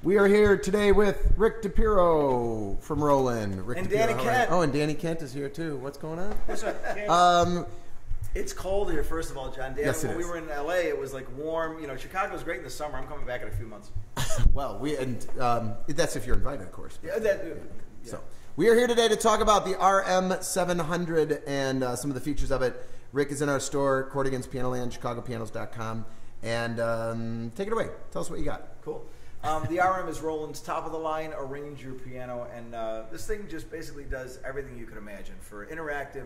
We are here today with Rick DePiro from Roland. And Danny Kent. Oh, and Danny Kent is here too. What's going on? That's right. It's cold here, first of all, John. Yes, it when is. we were in LA, it was like warm. You know, Chicago's great in the summer. I'm coming back in a few months. Well, that's if you're invited, of course. Yeah, So we are here today to talk about the RM700 and some of the features of it. Rick is in our store, ChordAgainstPianoland, ChicagoPianos.com, and take it away. Tell us what you got. Cool. The RM is Roland's top-of-the-line arrange your piano, and this thing just basically does everything you can imagine. For interactive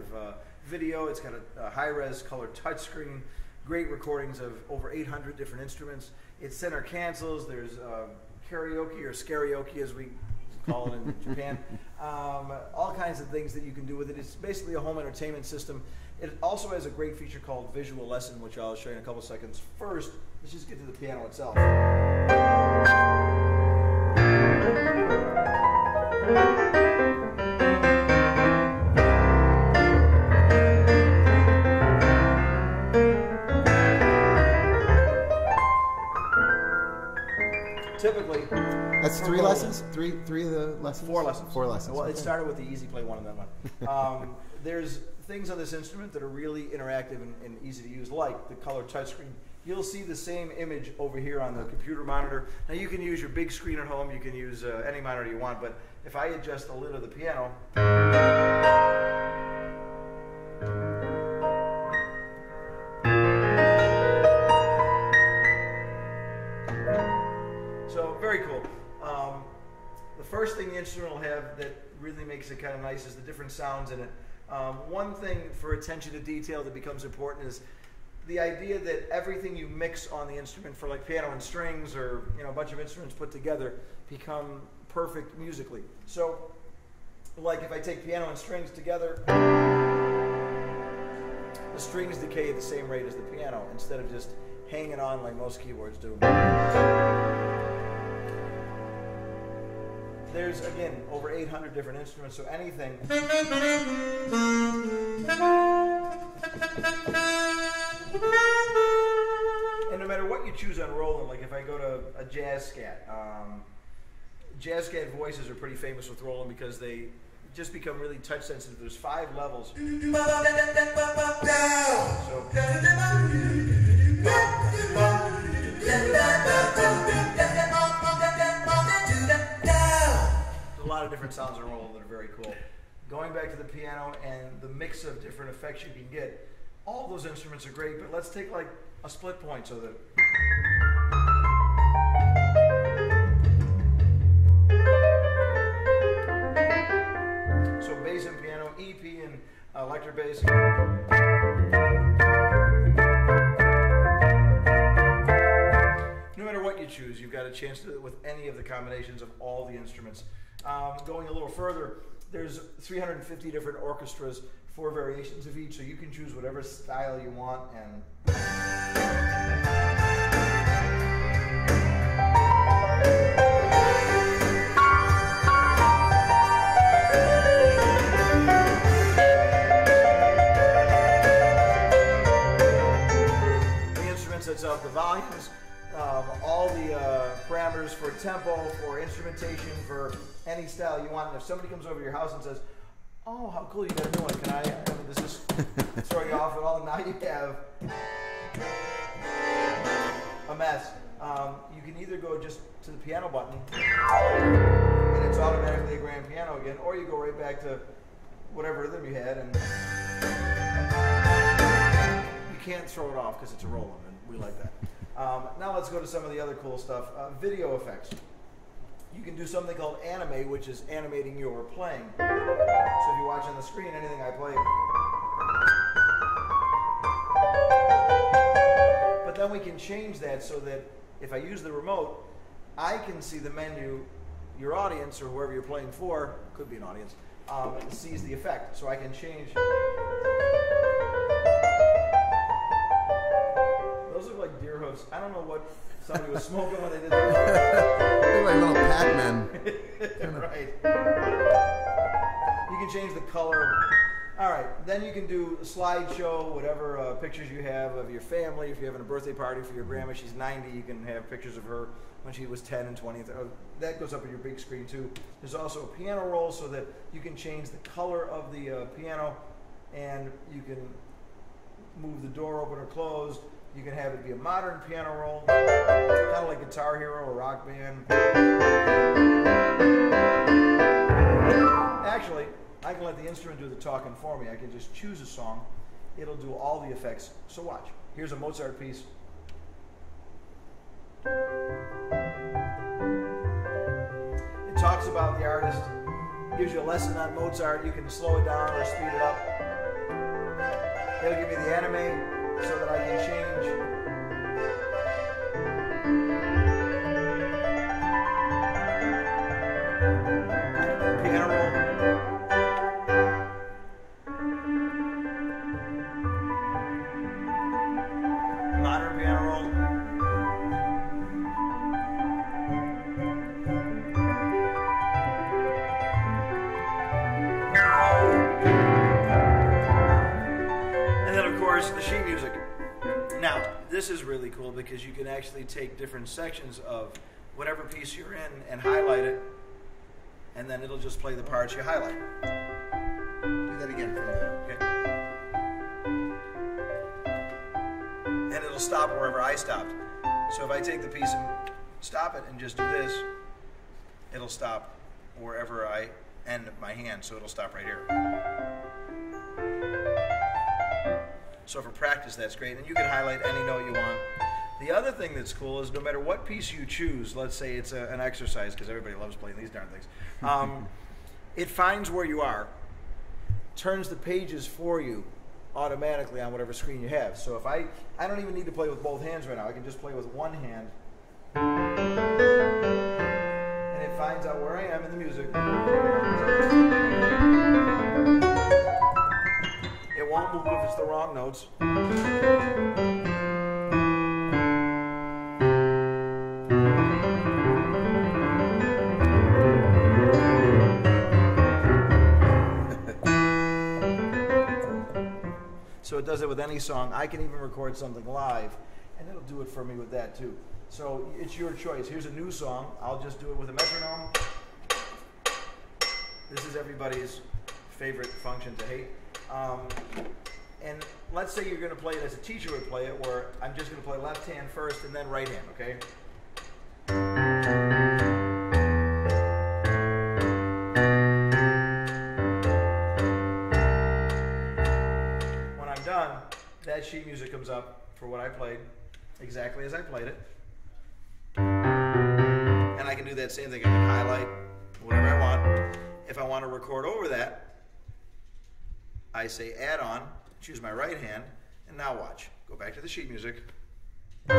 video, it's got a high-res color touchscreen, great recordings of over 800 different instruments. It center cancels. There's karaoke or scarioke, as we call it in Japan. All kinds of things that you can do with it. It's basically a home entertainment system. It also has a great feature called Visual Lesson, which I'll show you in a couple seconds. First, let's just get to the piano itself. Typically, that's three lessons. Three of the lessons. 4 lessons. 4 lessons. Well, okay. It started with the easy play one and then one. There's things on this instrument that are really interactive and easy to use, like the color touchscreen. You'll see the same image over here on the computer monitor. Now you can use your big screen at home. You can use any monitor you want. But if I adjust the lid of the piano. So very cool. The first thing the instrument will have that really makes it kind of nice is the different sounds in it. One thing for attention to detail that becomes important is the idea that everything you mix on the instrument for like piano and strings or a bunch of instruments put together become perfect musically. So like if I take piano and strings together, the strings decay at the same rate as the piano instead of just hanging on like most keyboards do. There's, again, over 800 different instruments, so anything. And no matter what you choose on Roland, like if I go to a jazz scat, jazz scat voices are pretty famous with Roland because they just become really touch sensitive. There's 5 levels. A lot of different sounds in Roland that are very cool. Going back to the piano and the mix of different effects you can get, all those instruments are great, but let's take like a split point so that. So bass and piano, EP and electric bass. No matter what you choose, you've got a chance to do it with any of the combinations of all the instruments. Going a little further, there's 350 different orchestras, 4 variations of each, so you can choose whatever style you want. And the instruments itself, the volumes, all the parameters for tempo, for instrumentation, for any style you want. And if somebody comes over to your house and says, "Oh, how cool, you got a new one, can I mean, does this throw you off at all?" Now you have a mess. You can either go just to the piano button, and it's automatically a grand piano again, or you go right back to whatever rhythm you had, and you can't throw it off because it's a Roland, and we like that. Now let's go to some of the other cool stuff. Video effects. You can do something called animate, which is animating your playing. So if you watch on the screen anything I play. But then we can change that so that if I use the remote, I can see the menu, your audience or whoever you're playing for, could be an audience, sees the effect. So I can change. Those look like deer hoofs. I don't know what somebody was smoking when they did that. They're like little Pac-Man. Right. You can change the color All right, then you can do a slideshow, whatever pictures you have of your family. If you're having a birthday party for your grandma, she's 90, you can have pictures of her when she was 10 and 20. That goes up on your big screen too. There's also a piano roll so that you can change the color of the piano, and you can move the door open or closed. You can have it be a modern piano roll, kind of like Guitar Hero or Rock Band. Actually, I can let the instrument do the talking for me. I can just choose a song. It'll do all the effects. So watch. Here's a Mozart piece. It talks about the artist, gives you a lesson on Mozart. You can slow it down or speed it up. It'll give me the anime so that I can change. Piano roll. Modern piano roll. And then of course the sheet music. Now this is really cool because you can actually take different sections of whatever piece you're in and highlight it, and then it'll just play the parts you highlight. Do that again for me. Okay. And it'll stop wherever I stopped. So if I take the piece and stop it and just do this, it'll stop wherever I end my hand, so it'll stop right here. So for practice, that's great. And you can highlight any note you want. The other thing that's cool is no matter what piece you choose, let's say it's an exercise, because everybody loves playing these darn things, it finds where you are, turns the pages for you automatically on whatever screen you have. So if I don't even need to play with both hands right now. I can just play with one hand. And it finds out where I am in the music. It won't move if it's the wrong notes. So it does it with any song. I can even record something live, and it'll do it for me with that too. So it's your choice. Here's a new song. I'll just do it with a metronome. This is everybody's favorite function to hate. And let's say you're going to play it as a teacher would play it, where I'm just going to play left hand first and then right hand, okay? When I'm done, that sheet music comes up for what I played, exactly as I played it. And I can do that same thing. I can highlight whatever I want. If I want to record over that, I say add on, choose my right hand, and now watch. Go back to the sheet music. When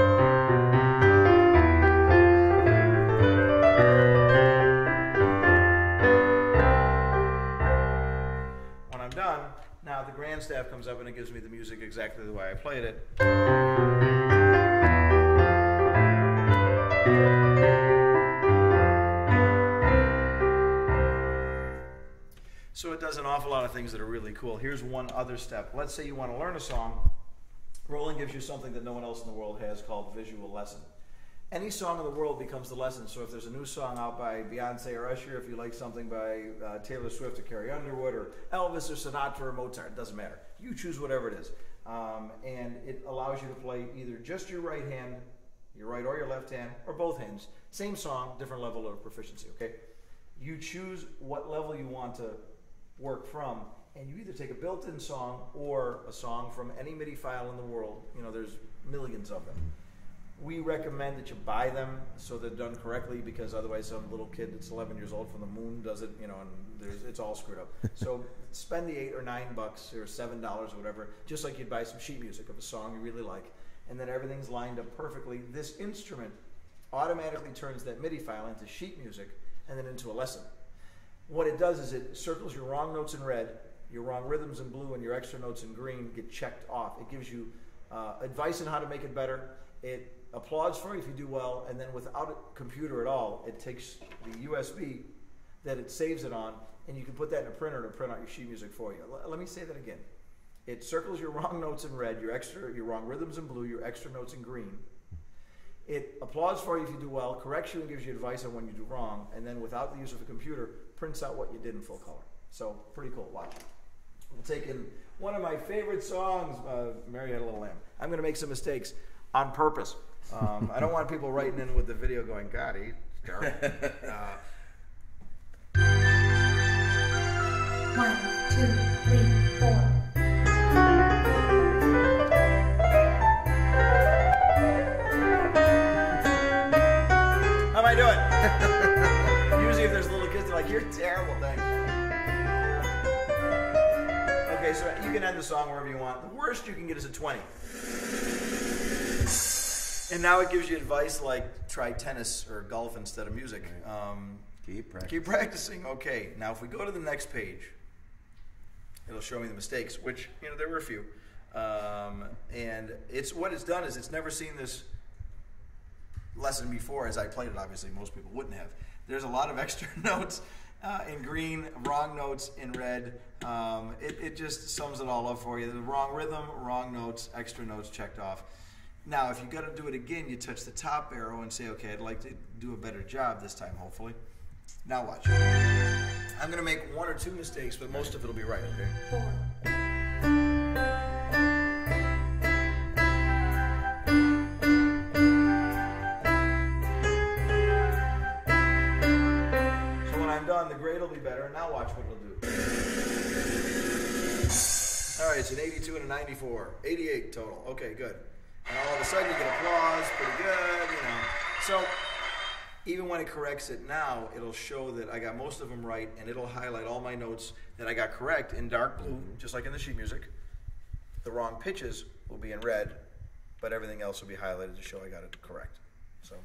I'm done, now the grand staff comes up and it gives me the music exactly the way I played it. So it does an awful lot of things that are really cool. Here's one other step. Let's say you want to learn a song. Roland gives you something that no one else in the world has called visual lesson. Any song in the world becomes the lesson. So if there's a new song out by Beyonce or Usher, if you like something by Taylor Swift or Carrie Underwood or Elvis or Sinatra or Mozart, it doesn't matter. You choose whatever it is. And it allows you to play either just your right hand, your right or your left hand, or both hands. Same song, different level of proficiency, okay? You choose what level you want to work from, and you either take a built-in song or a song from any MIDI file in the world. You know, there's millions of them. We recommend that you buy them so they're done correctly, because otherwise some little kid that's 11 years old from the moon does it, you know, and it's all screwed up. So spend the $8 or $9 or $7 or whatever, just like you'd buy some sheet music of a song you really like, and then everything's lined up perfectly. This instrument automatically turns that MIDI file into sheet music and then into a lesson. What it does is it circles your wrong notes in red, your wrong rhythms in blue, and your extra notes in green get checked off. It gives you advice on how to make it better. It applauds for you if you do well, and then without a computer at all, it takes the USB, that it saves it on, and you can put that in a printer to print out your sheet music for you. Let me say that again. It circles your wrong notes in red, your wrong rhythms in blue, your extra notes in green. It applauds for you if you do well, corrects you and gives you advice on when you do wrong, and then without the use of a computer, prints out what you did in full color. So pretty cool. Watch it. We'll take in one of my favorite songs, Mary Had a Little Lamb. I'm going to make some mistakes on purpose. I don't want people writing in with the video going, God, he's dark. 1, 2, 3, 4. How am I doing? Usually if there's little kids, they're like, you're terrible, thanks. Okay, so you can end the song wherever you want. The worst you can get is a 20. And now it gives you advice like try tennis or golf instead of music. Keep practicing. Okay, now if we go to the next page, it'll show me the mistakes, which, you know, there were a few. And what it's done is it's never seen this lesson before as I played it. Obviously, most people wouldn't have. There's a lot of extra notes in green, wrong notes in red. It just sums it all up for you. The wrong rhythm, wrong notes, extra notes checked off. Now, if you got to do it again, you touch the top arrow and say, okay, I'd like to do a better job this time, hopefully. Now watch. I'm going to make 1 or 2 mistakes, but most of it will be right, okay? 4. So when I'm done, the grade will be better. Now watch what it'll do. All right, it's an 82 and a 94. 88 total. Okay, good. And all of a sudden you get applause, pretty good, you know. So even when it corrects it now, it'll show that I got most of them right, and it'll highlight all my notes that I got correct in dark blue, just like in the sheet music. The wrong pitches will be in red, but everything else will be highlighted to show I got it correct. So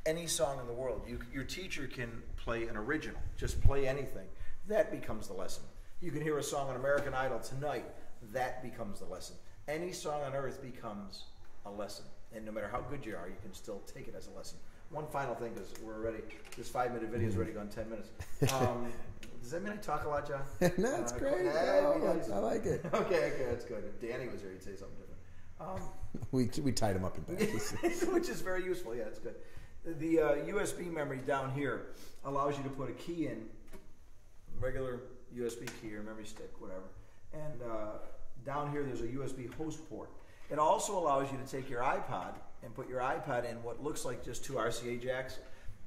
any song in the world, your teacher can play an original, just play anything. That becomes the lesson. You can hear a song on American Idol tonight, that becomes the lesson. Any song on earth becomes a lesson, and no matter how good you are, you can still take it as a lesson. One final thing, because we're already, this 5-minute video is already gone 10 minutes. Does that mean I talk a lot, John? No, it's great. I like it. Okay, that's good. If Danny was here, he'd say something different. We tied him up in batches. Which is very useful. Yeah, that's good. The USB memory down here allows you to put a key in, regular USB key or memory stick, whatever. And down here, there's a USB host port. It also allows you to take your iPod and put your iPod in what looks like just 2 RCA jacks.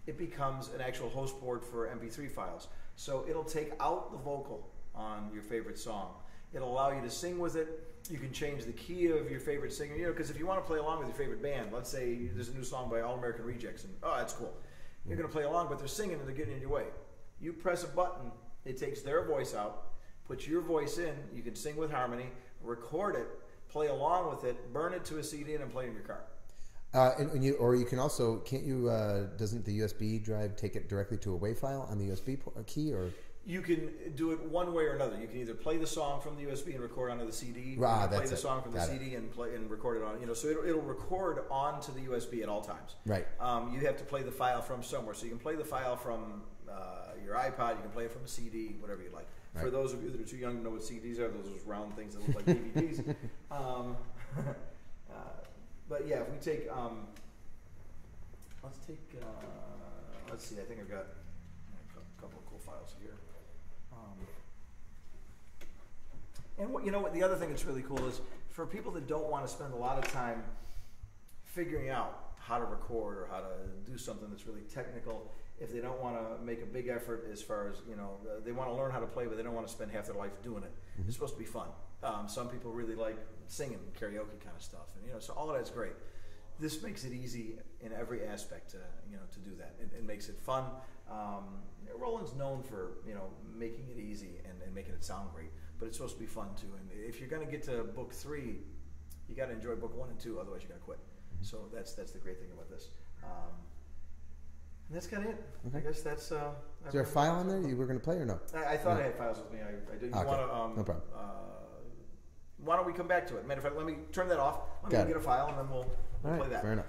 It becomes an actual host port for MP3 files. So it'll take out the vocal on your favorite song. It'll allow you to sing with it. You can change the key of your favorite singer. You know, because if you want to play along with your favorite band, let's say there's a new song by All American Rejects, and oh, that's cool. You're going to play along, but they're singing and they're getting in your way. You press a button, it takes their voice out, puts your voice in, you can sing with harmony, record it, play along with it, burn it to a CD, and then play in your car. Or you can also, can't you, doesn't the USB drive take it directly to a WAV file on the USB key? Or you can do it one way or another. You can either play the song from the USB and record onto the CD, or play the song from the CD and play and record it on. You know, so it'll record onto the USB at all times. Right. You have to play the file from somewhere. So you can play the file from your iPod. You can play it from a CD, whatever you like. Right. For those of you that are too young to know what CDs are, those are round things that look like DVDs. But yeah, if we take, let's see, I think I've got a couple of cool files here. And what, you know what, the other thing that's really cool is for people that don't want to spend a lot of time figuring out how to record or how to do something that's really technical, if they don't want to make a big effort as far as, you know, they want to learn how to play, but they don't want to spend half their life doing it. It's supposed to be fun. Some people really like singing, karaoke kind of stuff, and you know, so all of that's great. This makes it easy in every aspect to, you know, to do that. It makes it fun. Roland's known for, you know, making it easy and making it sound great, but it's supposed to be fun too. And if you're going to get to book 3, you got to enjoy book 1 and 2, otherwise you're going to quit. So that's the great thing about this. And that's kind of it. Okay. I guess that's. Is there a file on there you were going to play or no? I thought I had files with me. I didn't want to. No problem. Why don't we come back to it? Matter of fact, let me turn that off. Let me get a file and then we'll play that. Fair enough.